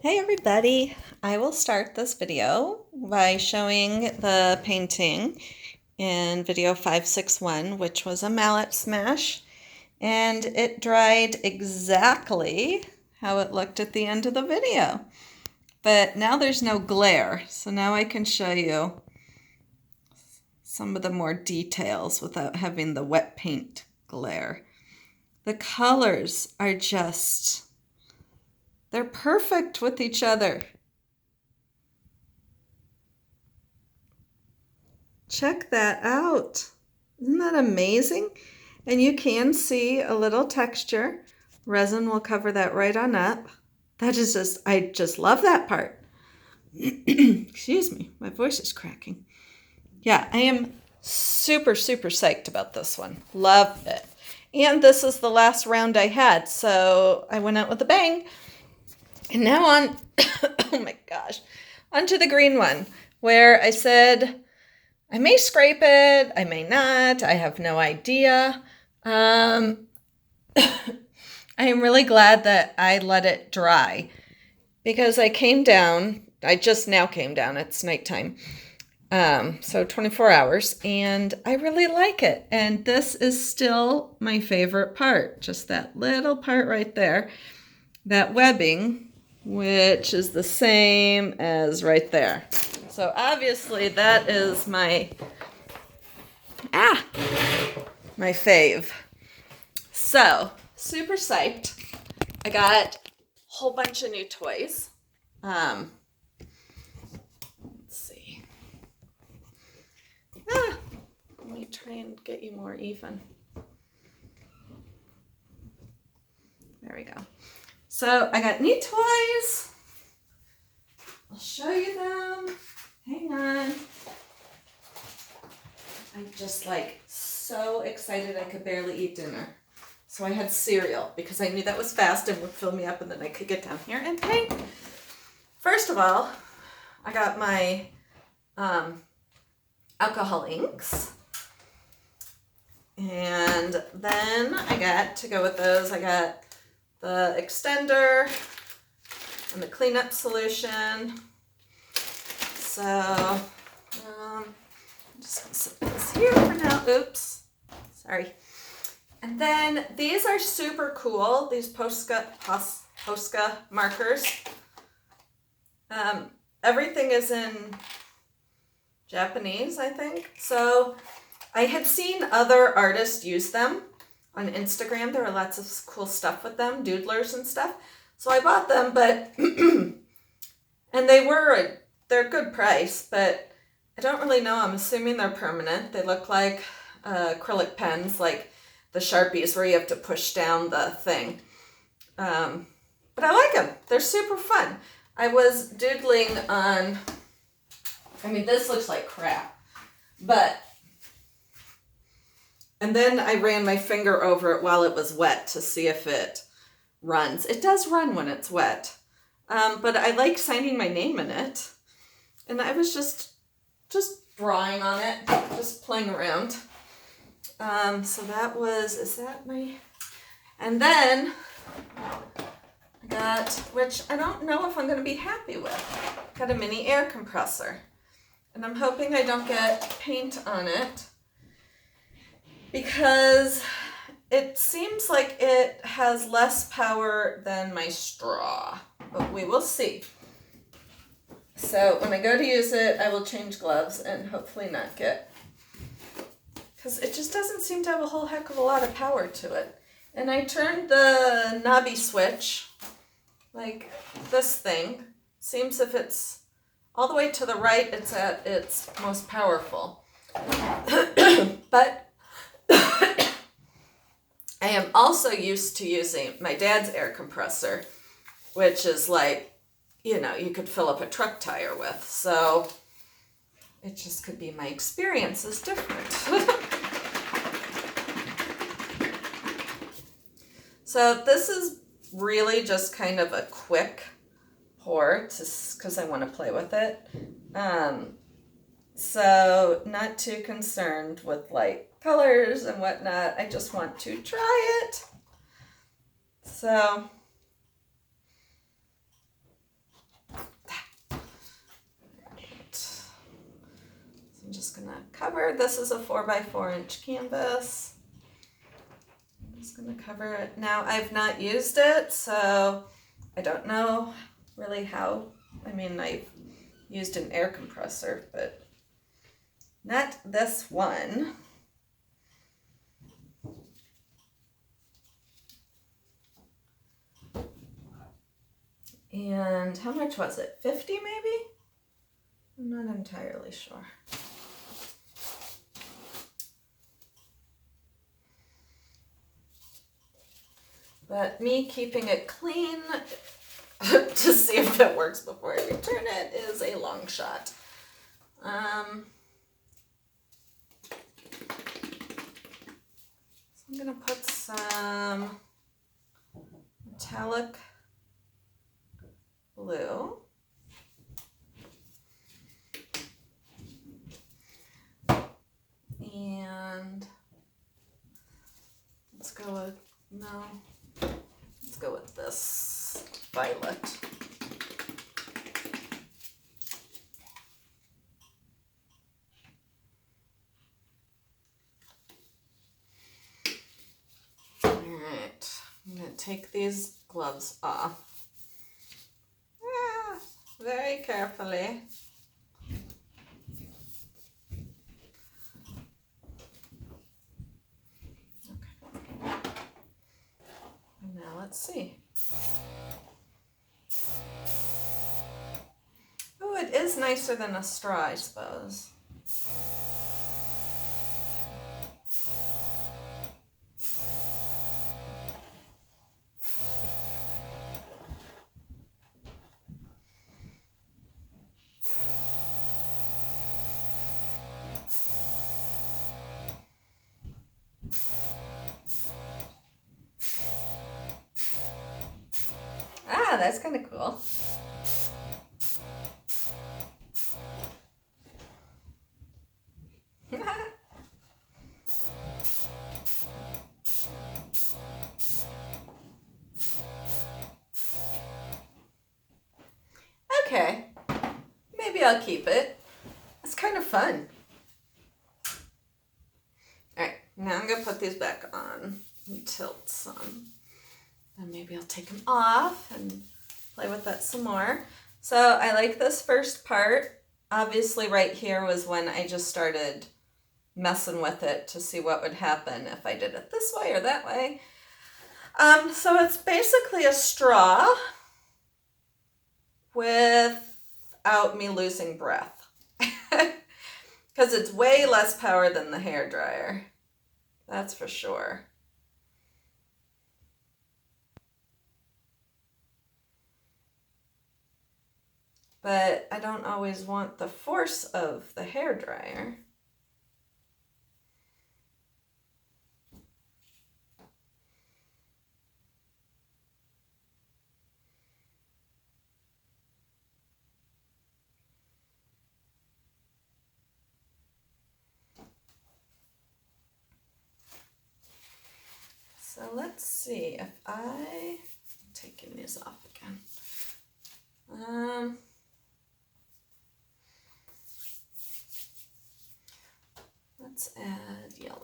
Hey everybody! I will start this video by showing the painting in video 561, which was a mallet smash, and it dried exactly how it looked at the end of the video. But now there's no glare, so now I can show you some of the more details without having the wet paint glare. The colors are just, they're perfect with each other. Check that out. Isn't that amazing? And you can see a little texture. Resin will cover that right on up. That is just, I just love that part. Excuse me, my voice is cracking. Yeah, I am super psyched about this one. Love it. And this is the last round I had, so I went out with a bang. And now on, oh my gosh, onto the green one, where I said, I may scrape it, I may not, I have no idea. I am really glad that I let it dry because I just now came down, it's nighttime, so 24 hours, and I really like it. And this is still my favorite part, just that little part right there, that webbing, which is the same as right there. So obviously that is my fave. So super psyched. I got a whole bunch of new toys. Let's see. Let me try and get you more even. There we go. So I got new toys. I'll show you them. Hang on. I'm just like so excited I could barely eat dinner. So I had cereal because I knew that was fast and would fill me up, and then I could get down here and paint. First of all, I got my alcohol inks. And then I got, to go with those, I got the extender and the cleanup solution. So I'm just gonna set this here for now. Oops, sorry. And then these are super cool, these Posca markers. Everything is in Japanese, I think. So I had seen other artists use them on Instagram. There were lots of cool stuff with them, doodlers and stuff. So I bought them, but and they're a good price, but I don't really know. I'm assuming they're permanent. They look like acrylic pens, like the Sharpies where you have to push down the thing. But I like them. They're super fun. I was doodling on, this looks like crap, and then I ran my finger over it while it was wet to see if it runs. It does run when it's wet, but I like signing my name in it. And I was just drawing on it, just playing around. So that was, and then I got, which I don't know if I'm going to be happy with, got a mini air compressor. And I'm hoping I don't get paint on it because it seems like it has less power than my straw, but we will see. So when I go to use it, I will change gloves and hopefully not get, because it just doesn't seem to have a whole heck of a lot of power to it. And I turned the knobby switch, like this thing. Seems if it's all the way to the right, it's at its most powerful. But I am also used to using my dad's air compressor, which is like, you could fill up a truck tire with. So it just could be my experience is different. So this is really just kind of a quick pour because I want to play with it. So not too concerned with like colors and whatnot. I just want to try it. So just gonna cover, this is a 4x4" canvas. I'm just gonna cover it. Now I've not used it, so I don't know really how. I mean, I've used an air compressor, but not this one. And how much was it? 50 maybe? I'm not entirely sure. But me keeping it clean to see if it works before I return it is a long shot. So I'm gonna put some metallic blue. And let's go with, no, let's go with this violet. All right, I'm gonna take these gloves off. Very carefully. Okay. And now let's see. Oh, it is nicer than a straw, I suppose. Ah, that's kind of cool. Okay, maybe I'll keep it. It's kind of fun. All right, now I'm gonna put these back on and tilt some. And maybe I'll take them off and play with that some more. So I like this first part. Obviously right here was when I just started messing with it to see what would happen if I did it this way or that way. So it's basically a straw without me losing breath. Because it's way less power than the hairdryer. That's for sure. But I don't always want the force of the hairdryer. So let's see if I'm taking these off again. Let's add yellow.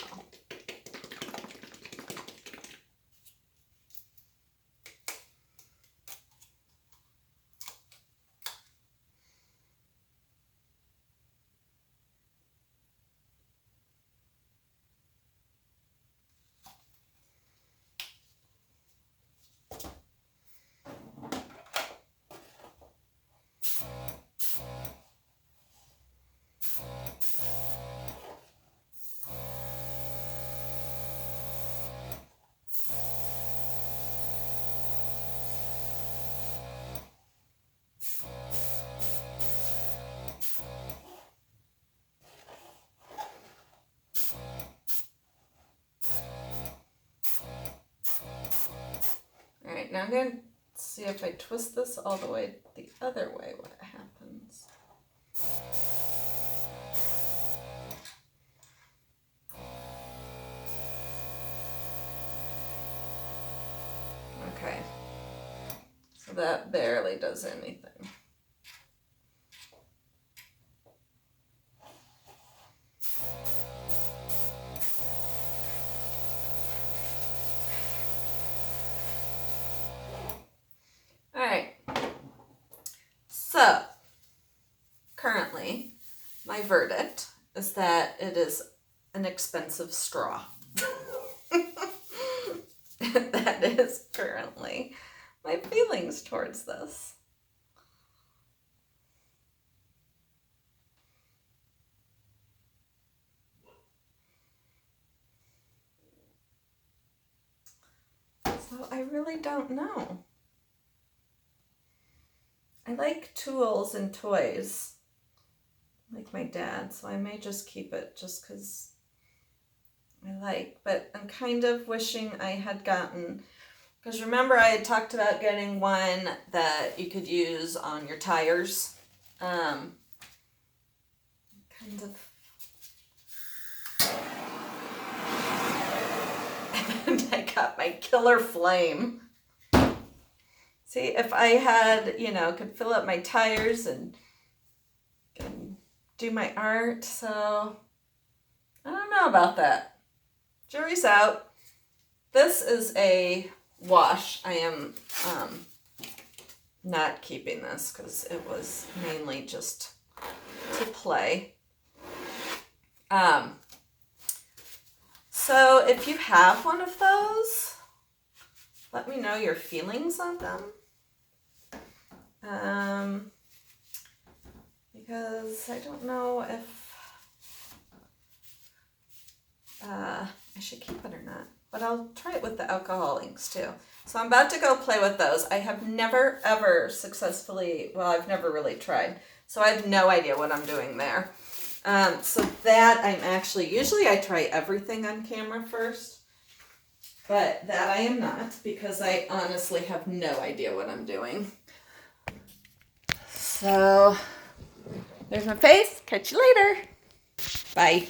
All right, now I'm going to see if I twist this all the way the other way, what happens. Okay, so that barely does anything. So, currently, my verdict is that it is an expensive straw. That is currently my feelings towards this. So I really don't know. I like tools and toys, like my dad, so I may just keep it just because I like, but I'm kind of wishing I had gotten, because remember I had talked about getting one that you could use on your tires. Kind of. And I got my killer flame. See, if I had, could fill up my tires and do my art, so I don't know about that. Jury's out. This is a wash. I am not keeping this because it was mainly just to play. So if you have one of those, let me know your feelings on them. Because I don't know if I should keep it or not. But I'll try it with the alcohol inks too. So I'm about to go play with those. I have never ever successfully, well, I've never really tried. So I have no idea what I'm doing there. So that I'm actually, usually I try everything on camera first. But that I am not, because I honestly have no idea what I'm doing. So there's my face. Catch you later. Bye.